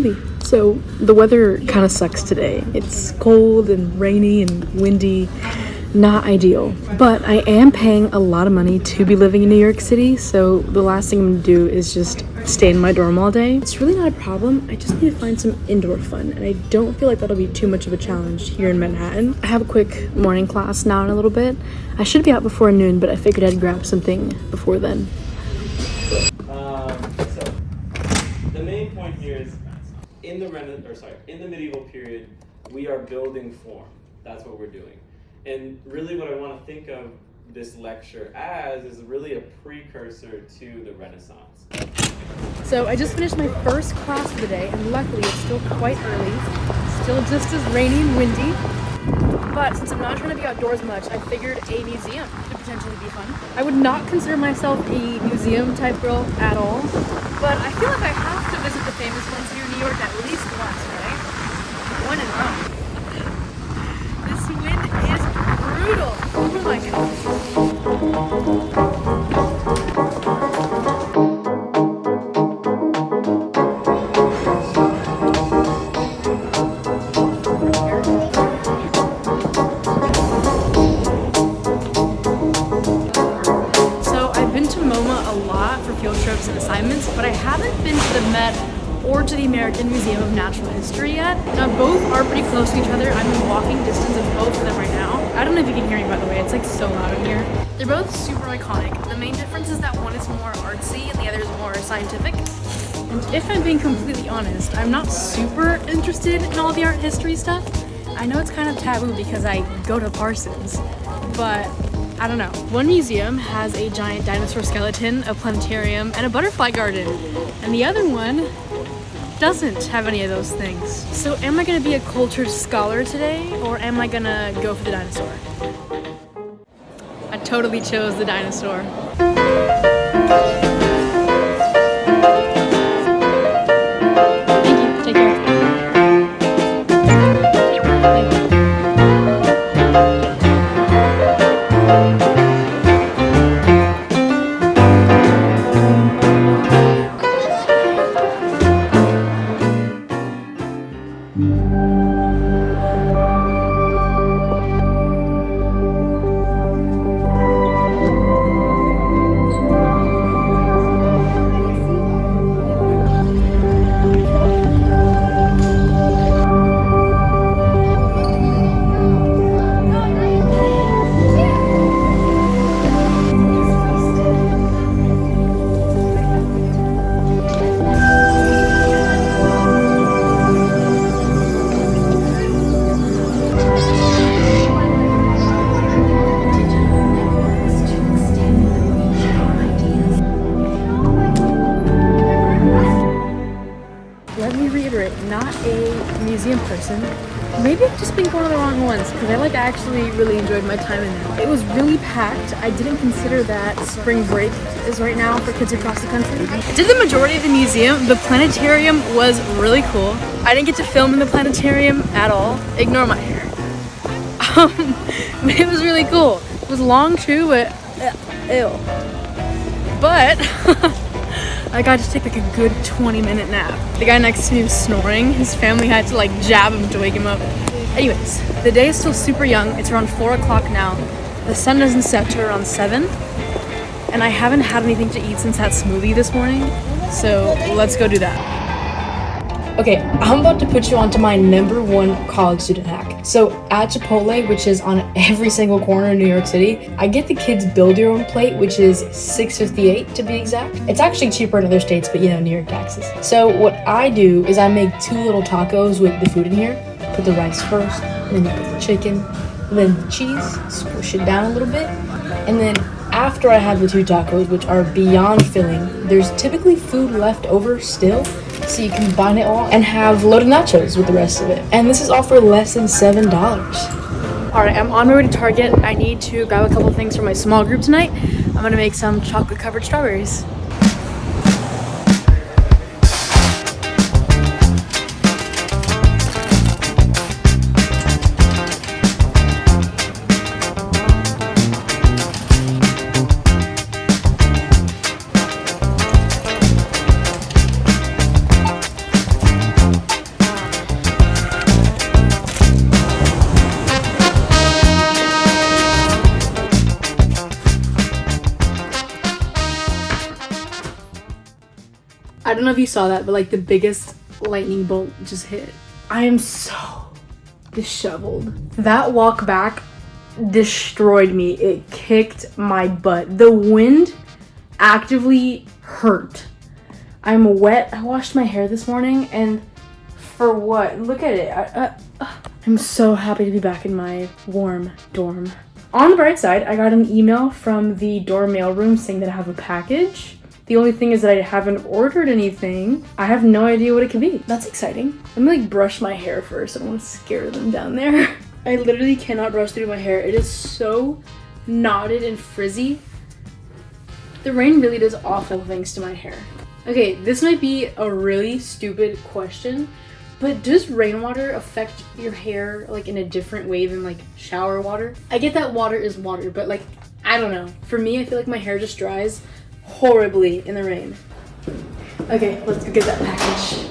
movie. So the weather kind of sucks today. It's cold and rainy and windy. Not ideal, but I am paying a lot of money to be living in New York City, so the last thing I'm gonna do is just stay in my dorm all day. It's really not a problem. I just need to find some indoor fun, and I don't feel like that'll be too much of a challenge here in Manhattan. I have a quick morning class now in a little bit. I should be out before noon, but I figured I'd grab something before then. So the main point here is in the medieval period, we are building form. That's what we're doing. And really what I want to think of this lecture as is really a precursor to the Renaissance. So I just finished my first class for the day, and luckily it's still quite early. Still just as rainy and windy. But since I'm not trying to be outdoors much, I figured a museum could potentially be fun. I would not consider myself a museum type girl at all, but I feel like I have to visit the famous ones here in New York at least once, right? One in Rome. This wind is brutal. Oh my gosh. So I've been to MoMA a lot for field trips and assignments, but I haven't been to the Met or to the American Museum of Natural History yet. Now both are pretty close to each other. I'm in walking distance of both of them right now. I don't know if you can hear me, by the way, it's like so loud in here. They're both super iconic. The main difference is that one is more artsy and the other is more scientific. And if I'm being completely honest, I'm not super interested in all the art history stuff. I know it's kind of taboo because I go to Parsons, but I don't know. One museum has a giant dinosaur skeleton, a planetarium, and a butterfly garden. And the other one doesn't have any of those things. So am I gonna be a cultured scholar today, or am I gonna go for the dinosaur? I totally chose the dinosaur. Thank you, take care. Thank you. Let me reiterate, not a museum person. Maybe I've just been going to the wrong ones because I actually really enjoyed my time in there. It was really packed. I didn't consider that spring break is right now for kids across the country. I did the majority of the museum. The planetarium was really cool. I didn't get to film in the planetarium at all. Ignore my hair. It was really cool. It was long too, but ew. But I got to take like a good 20-minute nap. The guy next to me was snoring. His family had to like jab him to wake him up. Anyways, the day is still super young. It's around 4 o'clock now. The sun doesn't set till around 7. And I haven't had anything to eat since that smoothie this morning. So let's go do that. Okay, I'm about to put you onto my #1 college student hack. So at Chipotle, which is on every single corner in New York City, I get the kids build your own plate, which is $6.58 to be exact. It's actually cheaper in other states, but you know, New York taxes. So what I do is I make 2 little tacos with the food in here. Put the rice first, and then you put the chicken, and then the cheese, squish it down a little bit, and then after I have the 2 tacos, which are beyond filling, there's typically food left over still, so you combine it all and have loaded nachos with the rest of it. And this is all for less than $7. Alright, I'm on my way to Target. I need to grab a couple things for my small group tonight. I'm gonna make some chocolate covered strawberries. don't know if you saw that, but like the biggest lightning bolt just hit. I am so disheveled. That walk back destroyed me. It kicked my butt. The wind actively hurt. I'm wet. I washed my hair this morning, and for what? Look at it. I'm so happy to be back in my warm dorm. On the bright side, I got an email from the dorm mailroom saying that I have a package. The only thing is that I haven't ordered anything. I have no idea what it could be. That's exciting. Let me like brush my hair first. I don't want to scare them down there. I literally cannot brush through my hair. It is so knotted and frizzy. The rain really does awful things to my hair. Okay, this might be a really stupid question, but does rainwater affect your hair like in a different way than like shower water? I get that water is water, but like, I don't know. For me, I feel like my hair just dries horribly in the rain. Okay, let's go get that package.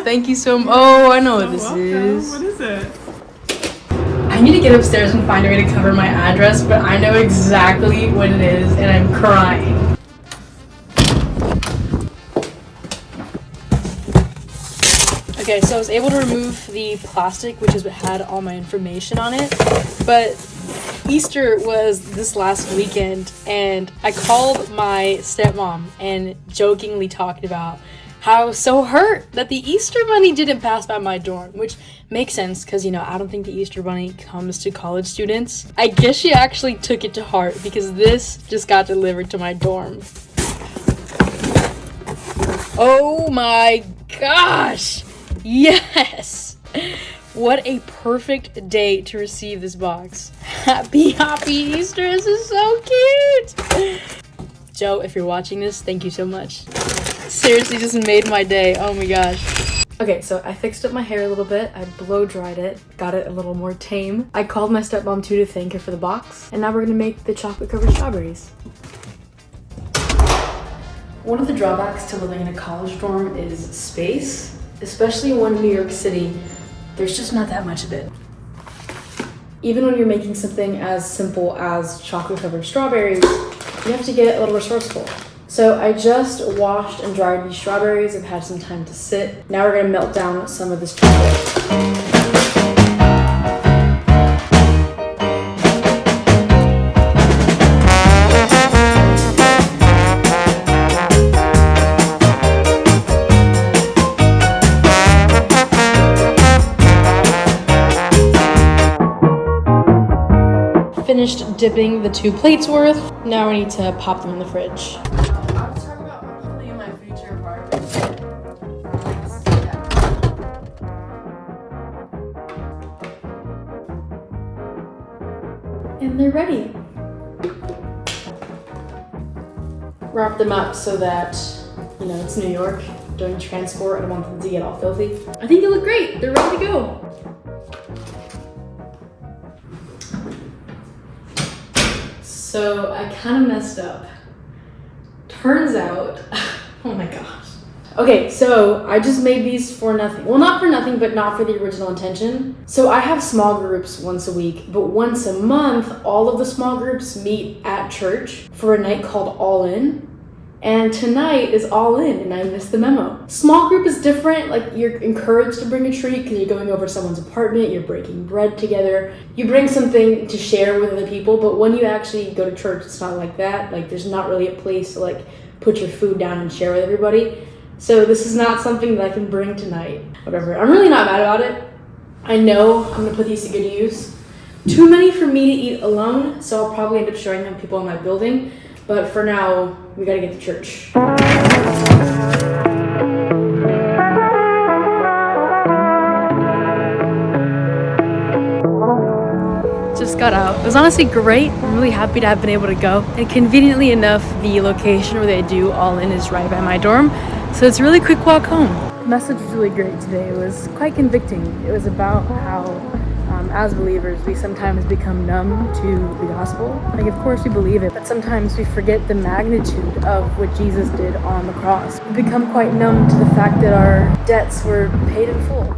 Thank you so much. Oh, I know what this is. What is it? I need to get upstairs and find a way to cover my address, but I know exactly what it is, and I'm crying. Okay, so I was able to remove the plastic, which had all my information on it, but Easter was this last weekend, and I called my stepmom and jokingly talked about how I was so hurt that the Easter Bunny didn't pass by my dorm, which makes sense because, you know, I don't think the Easter Bunny comes to college students. I guess she actually took it to heart because this just got delivered to my dorm. Oh my gosh! Yes! What a perfect day to receive this box. Happy Easter! This is so cute! Joe, if you're watching this, thank you so much. Seriously just made my day. Oh my gosh. Okay, so I fixed up my hair a little bit. I blow dried it, got it a little more tame. I called my stepmom too to thank her for the box. And now we're gonna make the chocolate covered strawberries. One of the drawbacks to living in a college dorm is space, especially when in New York City, there's just not that much of it. Even when you're making something as simple as chocolate covered strawberries, you have to get a little resourceful. So I just washed and dried these strawberries. I've had some time to sit. Now we're gonna melt down some of this chocolate. Finished dipping the 2 plates worth. Now we need to pop them in the fridge. I was talking about hopefully in my future apartment. And they're ready. Wrap them up so that, you know, it's New York. During transport, I don't want them to get all filthy. I think they look great. They're ready to go. So I kind of messed up. Turns out, oh my gosh. Okay, so I just made these for nothing. Well, not for nothing, but not for the original intention. So I have small groups once a week, but once a month, all of the small groups meet at church for a night called All In. And tonight is All In, and I missed the memo. Small group is different. Like, you're encouraged to bring a treat because you're going over someone's apartment, you're breaking bread together. You bring something to share with other people, but when you actually go to church, it's not like that. Like, there's not really a place to, like, put your food down and share with everybody. So this is not something that I can bring tonight. Whatever. I'm really not mad about it. I know I'm gonna put these to good use. Too many for me to eat alone, so I'll probably end up sharing them with people in my building. But for now, we gotta get to church. Just got out. It was honestly great. I'm really happy to have been able to go. And conveniently enough, the location where they do All In is right by my dorm. So it's a really quick walk home. The message was really great today. It was quite convicting. It was about how as believers, we sometimes become numb to the gospel. Like, of course we believe it, but sometimes we forget the magnitude of what Jesus did on the cross. We become quite numb to the fact that our debts were paid in full.